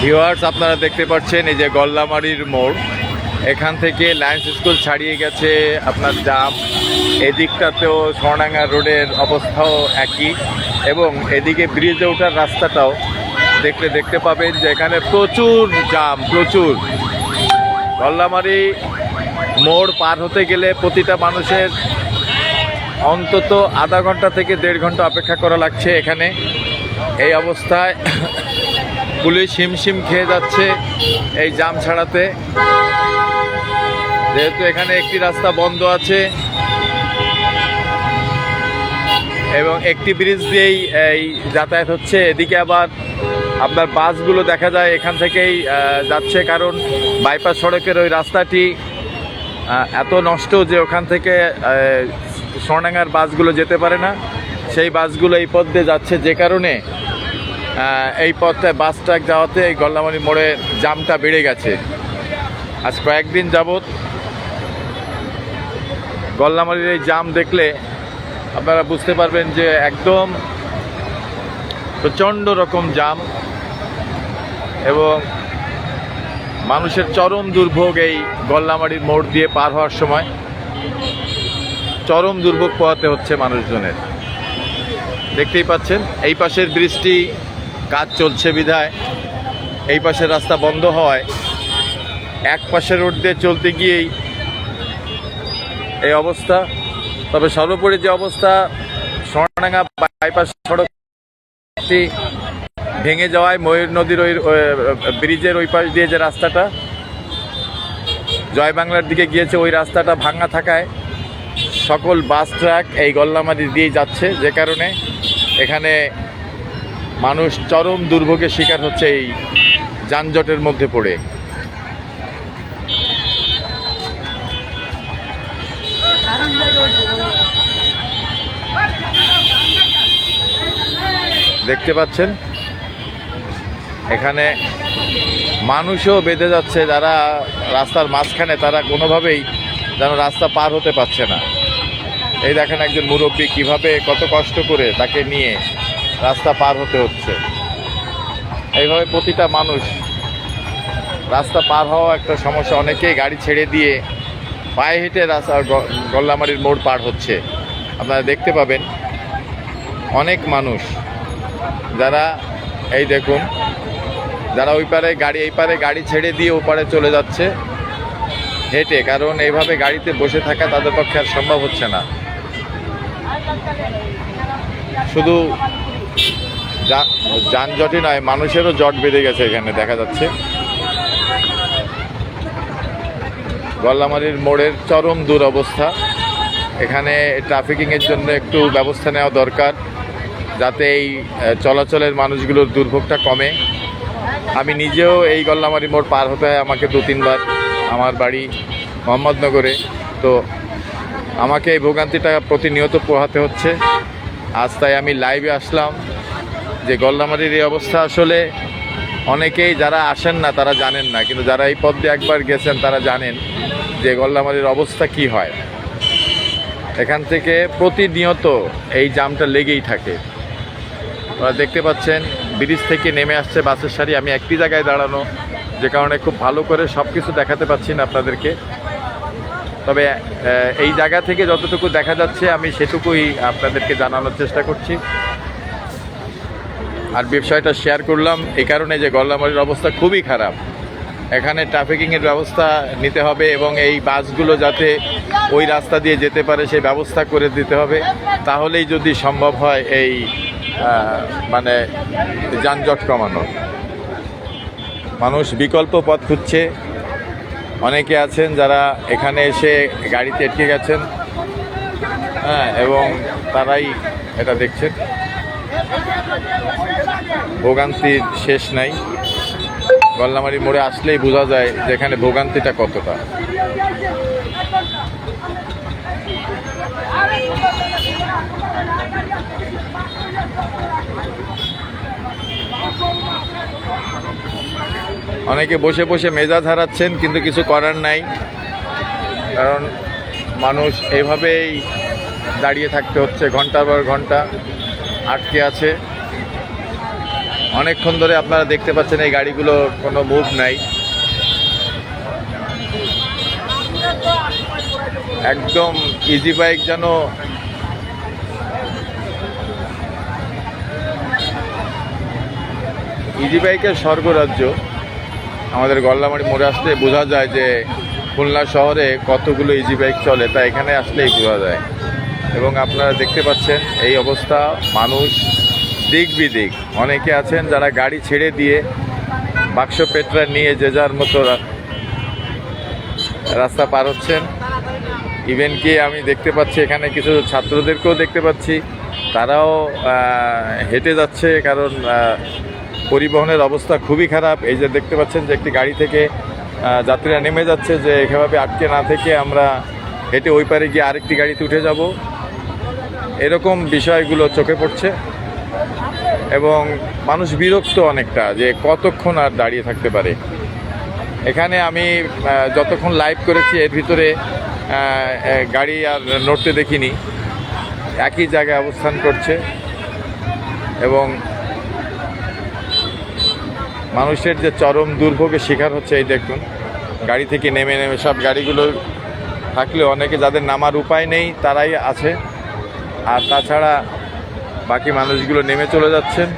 Viewers, আপনারা দেখতে পাচ্ছেন এই যে গল্লামারির মোড়, এখান থেকে লায়ন্স স্কুল ছাড়িয়ে গেছে আপনার জাম। এদিকটাতেও স্বর্ণাঙ্গা রোডের অবস্থাও একই, এবং এদিকে ব্রিজে ওঠার রাস্তাটাও দেখতে পাবেন যে এখানে প্রচুর জাম, প্রচুর। গল্লামারি মোড় পার হতে গেলে প্রতিটা মানুষের অন্তত আধা ঘন্টা থেকে 1.5 ঘন্টা অপেক্ষা করা লাগছে এখানে। এই অবস্থায় পুলিশ হিমশিম খেয়ে যাচ্ছে এই জাম ছাড়াতে, যেহেতু এখানে একটি রাস্তা বন্ধ আছে এবং একটি ব্রিজ দিয়েই এই যাতায়াত হচ্ছে। এদিকে আবার আপনার বাসগুলো দেখা যায় এখান থেকেই যাচ্ছে, কারণ বাইপাস সড়কের ওই রাস্তাটি এত নষ্ট যে ওখান থেকে স্বর্ণাঙ্গার বাসগুলো যেতে পারে না। সেই বাসগুলো এই পথ দিয়ে যাচ্ছে, যে কারণে এই পথটায় বাস ট্রাক যাওয়াতে এই গল্লামারি মোড়ে জামটা বেড়ে গেছে। আজ কয়েকদিন যাবৎ গল্লামারির এই জাম দেখলে আপনারা বুঝতে পারবেন যে একদম প্রচণ্ড রকম জাম, এবং মানুষের চরম দুর্ভোগ। এই গল্লামারির মোড় দিয়ে পার হওয়ার সময় চরম দুর্ভোগ পোহাতে হচ্ছে মানুষজনের। দেখতেই পাচ্ছেন এই পাশের ব্রিজটি কাজ চলছে বিধায় এই পাশের রাস্তা বন্ধ হওয়ায় এক পাশের রোড দিয়ে চলতে গিয়েই এই অবস্থা। তবে সর্বোপরি যে অবস্থা, স্বর্ণাঙ্গা বাইপাস সড়কটি ভেঙে যাওয়ায় ময়ূর নদীর ওই ব্রিজের ওই পাশ দিয়ে যে রাস্তাটা জয় বাংলার দিকে গিয়েছে, ওই রাস্তাটা ভাঙা থাকায় সকল বাস ট্রাক এই গল্লামারি দিয়েই যাচ্ছে, যে কারণে এখানে মানুষ চরম দুর্ভোগের শিকার হচ্ছে এই যানজটের মধ্যে পড়ে। দেখতে পাচ্ছেন এখানে মানুষও বেঁধে যাচ্ছে, যারা রাস্তার মাঝখানে তারা কোনোভাবেই যেন রাস্তা পার হতে পারছে না। এই দেখেন একজন মুরব্বী কিভাবে কত কষ্ট করে তাকে নিয়ে রাস্তা পার হতে হচ্ছে। এইভাবে প্রতিটা মানুষ রাস্তা পার হওয়া একটা সমস্যা। অনেকেই গাড়ি ছেড়ে দিয়ে পায়ে হেঁটে রাস্তা গল্লামারির মোড় পার হচ্ছে। আপনারা দেখতে পাবেন অনেক মানুষ যারা এই দেখুন, যারা ওই পারে গাড়ি এই পারে গাড়ি ছেড়ে দিয়ে ওপারে চলে যাচ্ছে হেঁটে, কারণ এইভাবে গাড়িতে বসে থাকা তাদের পক্ষে আর সম্ভব হচ্ছে না। শুধু যানজটই নয়, মানুষেরও জট বেঁধে গেছে এখানে দেখা যাচ্ছে। গল্লামারির মোড়ের চরম দুরবস্থা। এখানে ট্রাফিকিংয়ের জন্য একটু ব্যবস্থা নেওয়া দরকার, যাতে এই চলাচলের মানুষগুলোর দুর্ভোগটা কমে। আমি নিজেও এই গল্লামারি মোড় পার হতে হয় আমাকে 2-3 বার। আমার বাড়ি মোহাম্মদনগরে, তো আমাকে এই ভোগান্তিটা প্রতিনিয়ত পোহাতে হচ্ছে। আজ তাই আমি লাইভে আসলাম যে গল্লামারির এই অবস্থা আসলে অনেকেই যারা আসেন না তারা জানেন না, কিন্তু যারা এই পথ দিয়ে একবার গেছেন তারা জানেন যে গল্লামারির অবস্থা কি হয়। এখান থেকে প্রতিনিয়ত এই জামটা লেগেই থাকে। আপনারা দেখতে পাচ্ছেন ব্রিজ থেকে নেমে আসছে বাসের সারি। আমি একটি জায়গায় দাঁড়ানো, যে কারণে খুব ভালো করে সব কিছু দেখাতে পাচ্ছি না আপনাদেরকে। তবে এই জায়গা থেকে যতটুকু দেখা যাচ্ছে আমি সেটুকুই আপনাদেরকে জানানোর চেষ্টা করছি। আর বিষয়টা শেয়ার করলাম এই কারণে যে গল্লামারির অবস্থা খুবই খারাপ। এখানে ট্রাফিকিংয়ের ব্যবস্থা নিতে হবে, এবং এই বাসগুলো যাতে ওই রাস্তা দিয়ে যেতে পারে সেই ব্যবস্থা করে দিতে হবে। তাহলেই যদি সম্ভব হয় এই মানে যানজট কমানো। মানুষ বিকল্প পথ খুঁজছে। অনেকে আছেন যারা এখানে এসে গাড়িতে আটকে গেছেন, এবং তারাই এটা দেখছেন। ভোগান্তির শেষ নাই। গল্লামারি মোড়ে আসলেই বোঝা যায় যে এখানে ভোগান্তিটা কতটা। অনেকে বসে বসে মেজাজ হারাচ্ছেন, কিন্তু কিছু করার নাই, কারণ মানুষ এইভাবেই দাঁড়িয়ে থাকতে হচ্ছে, ঘন্টার পর ঘন্টা আটকে আছে। অনেকক্ষণ ধরে আপনারা দেখতে পাচ্ছেন এই গাড়িগুলো কোনো মুভ নাই, একদম ইজি বাইক যেন ইজি বাইকের স্বর্গরাজ্য। আমাদের গল্লামারি মোড়ে আসলে বোঝা যায় যে খুলনা শহরে কতগুলো ইজি বাইক চলে, তা এখানে আসলেই বোঝা যায়। এবং আপনারা দেখতে পাচ্ছেন এই অবস্থা, মানুষ দিক বিদিক, অনেকে আছেন যারা গাড়ি ছেড়ে দিয়ে বাক্স পেটরা নিয়ে যে যার মতো রাস্তা পার হচ্ছেন। ইভেন কি আমি দেখতে পাচ্ছি এখানে কিছু ছাত্রদেরকেও দেখতে পাচ্ছি, তারাও হেঁটে যাচ্ছে, কারণ পরিবহনের অবস্থা খুবই খারাপ। এই যে দেখতে পাচ্ছেন যে একটি গাড়ি থেকে যাত্রীরা নেমে যাচ্ছে, যে এভাবে আটকে না থেকে আমরা হেঁটে ওই পারে গিয়ে আরেকটি গাড়িতে উঠে যাব, এরকম বিষয়গুলো চোখে পড়ছে। এবং মানুষ বিরক্ত অনেকটা, যে কতক্ষণ আর দাঁড়িয়ে থাকতে পারে। এখানে আমি যতক্ষণ লাইভ করেছি এর ভিতরে গাড়ি আর নড়তে দেখিনি, একই জায়গায় অবস্থান করছে। এবং মানুষের যে চরম দুর্ভোগের শিকার হচ্ছে, এই দেখুন গাড়ি থেকে নেমে নেমে সব গাড়িগুলো থাকলে অনেকে যাদের নামার উপায় নেই তারাই আছে, আর তাছাড়া বাকি মানুষগুলো নেমে চলে যাচ্ছেন।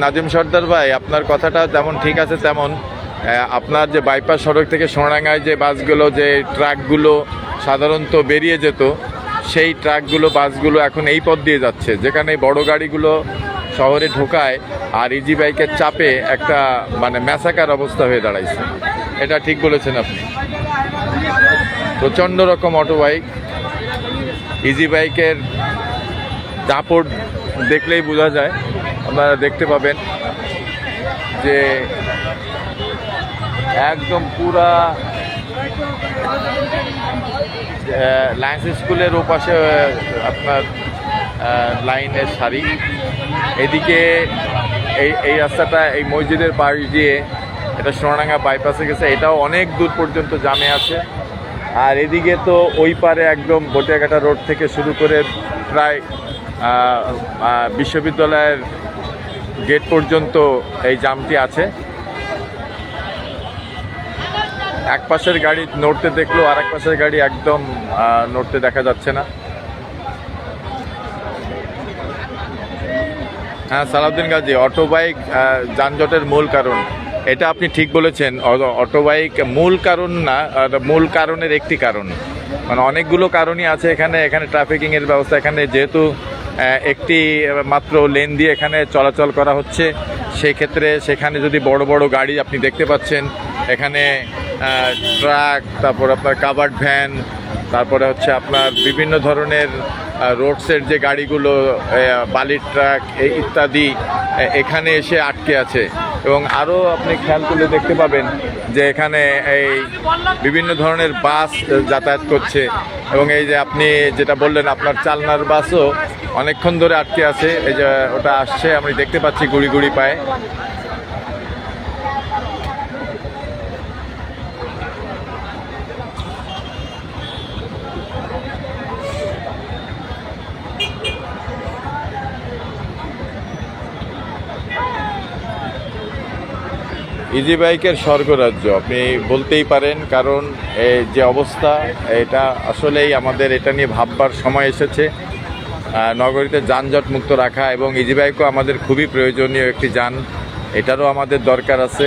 নাজিম সর্দার ভাই, আপনার কথাটা যেমন ঠিক আছে, তেমন আপনার যে বাইপাস সড়ক থেকে সোনাডাঙ্গায় যে বাসগুলো, যে ট্রাকগুলো সাধারণত বেরিয়ে যেত, সেই ট্রাকগুলো বাসগুলো এখন এই পথ দিয়ে যাচ্ছে, যেখানে বড় গাড়িগুলো শহরে ঢোকায় আর ইজি বাইকের চাপে একটা মানে ম্যাসাকার অবস্থা হয়ে দাঁড়াইছে। এটা ঠিক বলেছেন আপনি। প্রচণ্ড রকম অটো বাইক, ইজি বাইকের দাপট দেখলেই বোঝা যায়। আপনারা দেখতে পাবেন যে একদম পুরা লায়েন্স স্কুলের ওপাশে আপনার লাইনের সারি, এদিকে এই রাস্তাটা এই মসজিদের পাশ দিয়ে এটা সোনাডাঙ্গা বাইপাসে গেছে, এটাও অনেক দূর পর্যন্ত জামে আছে। আর এদিকে তো ওই পারে একদম বটিয়াঘাটা রোড থেকে শুরু করে প্রায় বিশ্ববিদ্যালয়ের গেট পর্যন্ত এই জামটি আছে। এক পাশের গাড়ি নড়তে দেখলেও আর এক পাশের গাড়ি একদম নড়তে দেখা যাচ্ছে না। হ্যাঁ, সালাউদ্দিন গাজী, অটোবাইক যানজটের মূল কারণ, এটা আপনি ঠিক বলেছেন। অটোবাইক মূল কারণ না, মূল কারণের একটি কারণ, মানে অনেকগুলো কারণই আছে এখানে। ট্রাফিকিংয়ের ব্যবস্থা, এখানে যেহেতু একটি মাত্র লেন দিয়ে এখানে চলাচল করা হচ্ছে, সেই ক্ষেত্রে সেখানে যদি বড় বড় গাড়ি আপনি দেখতে পাচ্ছেন, এখানে ট্রাক, তারপর আপনার কাভার্ড ভ্যান, তারপরে হচ্ছে আপনার বিভিন্ন ধরনের রোডসের যে গাড়িগুলো, বালির ট্রাক ইত্যাদি এখানে এসে আটকে আছে। এবং আরও আপনি খেয়াল করলে দেখতে পাবেন যে এখানে এই বিভিন্ন ধরনের বাস যাতায়াত করছে। এবং এই যে আপনি যেটা বললেন, আপনার চালনার বাসও অনেকক্ষণ ধরে আটকে আছে। এই যে ওটা আসছে, আমি দেখতে পাচ্ছি গুড়ি গুড়ি পায়ে। ইজি বাইকের স্বর্গরাজ্য আপনি বলতেই পারেন, কারণ যে অবস্থা, এটা আসলেই আমাদের এটা নিয়ে ভাববার সময় এসেছে। নগরীতে যানজট মুক্ত রাখা এবং ইজি বাইকও আমাদের খুবই প্রয়োজনীয় একটি যান, এটারও আমাদের দরকার আছে।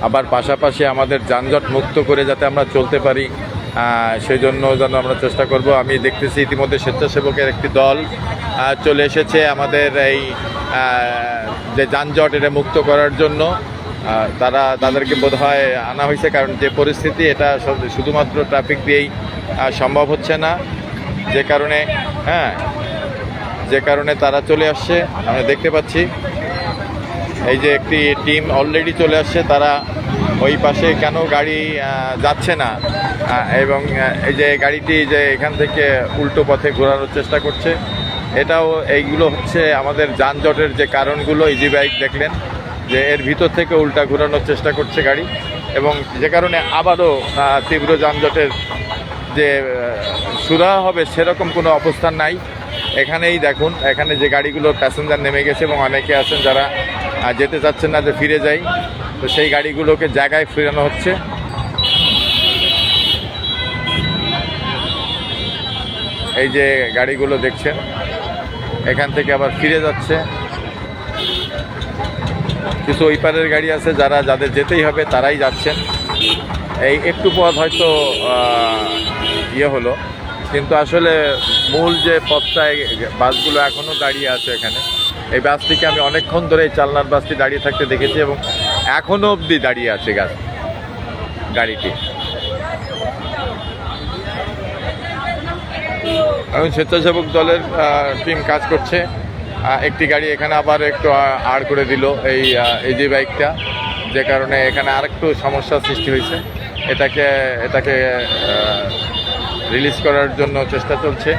আবার পাশাপাশি আমাদের যানজট মুক্ত করে যাতে আমরা চলতে পারি, সেই জন্য যেন আমরা চেষ্টা করব। আমি দেখতেছি ইতিমধ্যে স্বেচ্ছাসেবকের একটি দল চলে এসেছে আমাদের এই যে যানজট এটা মুক্ত করার জন্য। তাদেরকে বোধহয় আনা হয়েছে, কারণ যে পরিস্থিতি, এটা শুধুমাত্র ট্রাফিক দিয়েই সম্ভব হচ্ছে না, যে কারণে তারা চলে আসছে। আমরা দেখতে পাচ্ছি এই যে একটি টিম অলরেডি চলে আসছে, তারা ওই পাশে কেন গাড়ি যাচ্ছে না, এবং এই যে গাড়িটি যে এখান থেকে উল্টো পথে ঘোরানোর চেষ্টা করছে, এইগুলো হচ্ছে আমাদের যানজটের যে কারণগুলো। ইজি বাইক দেখলেন যে এর ভিতর থেকে উল্টা ঘোরানোর চেষ্টা করছে গাড়ি, এবং যে কারণে আবারও তীব্র যানজটের যে সুরাহা হবে সেরকম কোনো অবস্থান নাই। এখানেই দেখুন, এখানে যে গাড়িগুলোর প্যাসেঞ্জার নেমে গেছে এবং অনেকে আছেন যারা যেতে চাচ্ছেন না যে ফিরে যাই, তো সেই গাড়িগুলোকে জায়গায় ফেরানো হচ্ছে। এই যে গাড়িগুলো দেখছেন এখান থেকে আবার ফিরে যাচ্ছে। কিছু ওই পারের গাড়ি আছে যাদের যেতেই হবে তারাই যাচ্ছেন। এই একটু পথ হয়তো ইয়ে হলো, কিন্তু আসলে মূল যে পথটায় বাসগুলো এখনও দাঁড়িয়ে আছে এখানে, এই বাসটিকে আমি অনেকক্ষণ ধরে এই চালনার বাসটি দাঁড়িয়ে থাকতে দেখেছি এবং এখনও অবধি দাঁড়িয়ে আছে গাড়িটি। এখন স্বেচ্ছাসেবক দলের টিম কাজ করছে। একটি গাড়ি এখানে আবার একটু আড় করে দিল এই যে বাইকটা, যে কারণে এখানে আরেকটু সমস্যার সৃষ্টি হয়েছে। এটাকে রিলিজ করার জন্য চেষ্টা চলছে।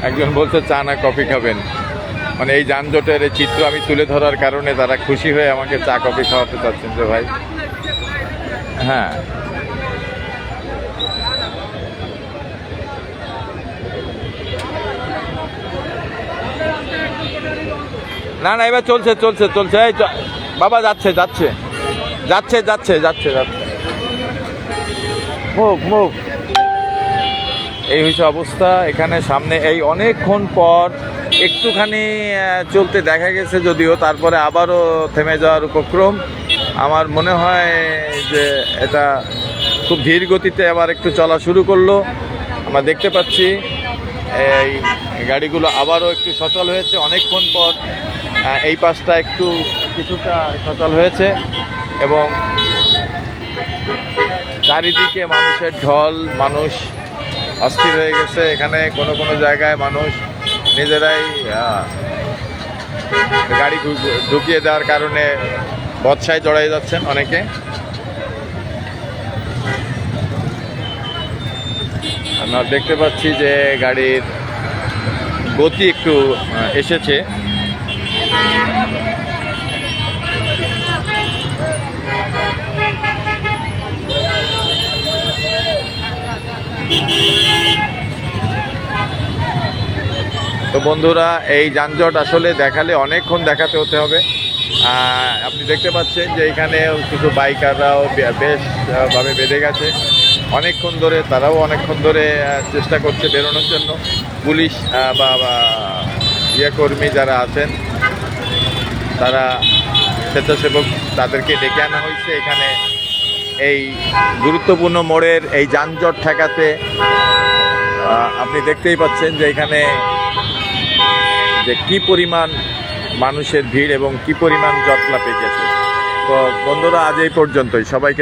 একজন বলছে চা না কফি খাবেন, মানে এই যানজটের এই চিত্র আমি তুলে ধরার কারণে তারা খুশি হয়ে আমাকে চা কফি খাওয়াতে চাচ্ছেন যে ভাই। হ্যাঁ, না না এবার চলছে এই বাবা যাচ্ছে মুভ। এই হয়েছে অবস্থা এখানে সামনে। এই অনেকক্ষণ পর একটুখানি চলতে দেখা গেছে যদিও, তারপরে আবারও থেমে যাওয়ার উপক্রম। আমার মনে হয় যে এটা খুব ধীর গতিতে আবার একটু চলা শুরু করলো। আমরা দেখতে পাচ্ছি এই গাড়িগুলো আবারও একটু সচল হয়েছে অনেকক্ষণ পর। এই পাশটা কিছুটা সচল হয়েছে এবং চারিদিকে মানুষের ঢল, মানুষ অস্থির হয়ে গেছে। এখানে কোনো জায়গায় মানুষ নিজেরাই গাড়ি ঢুকিয়ে দেওয়ার কারণে বৎসায় জড়াই যাচ্ছেন অনেকে। আমরা দেখতে পাচ্ছি যে গাড়ির গতি একটু এসেছে। তো বন্ধুরা, এই যানজট আসলে দেখালে অনেকক্ষণ দেখাতে হতে হবে। আপনি দেখতে পাচ্ছেন যে এখানে কিছু বাইকাররাও বেশভাবে বেঁধে গেছে অনেকক্ষণ ধরে, তারাও অনেকক্ষণ ধরে চেষ্টা করছে বেরোনোর জন্য। পুলিশ বা কর্মী যারা আছেন তারা স্বেচ্ছাসেবক, তাদেরকে ডেকে আনা হয়েছে এখানে এই গুরুত্বপূর্ণ মোড়ের এই যানজট ঠেকাতে। আপনি দেখতেই পাচ্ছেন যে এখানে যে কি পরিমাণ মানুষের ভিড় এবং কি পরিমাণ জটলা পেকেছে। তো বন্ধুরা, আজ এই পর্যন্তই। সবাইকে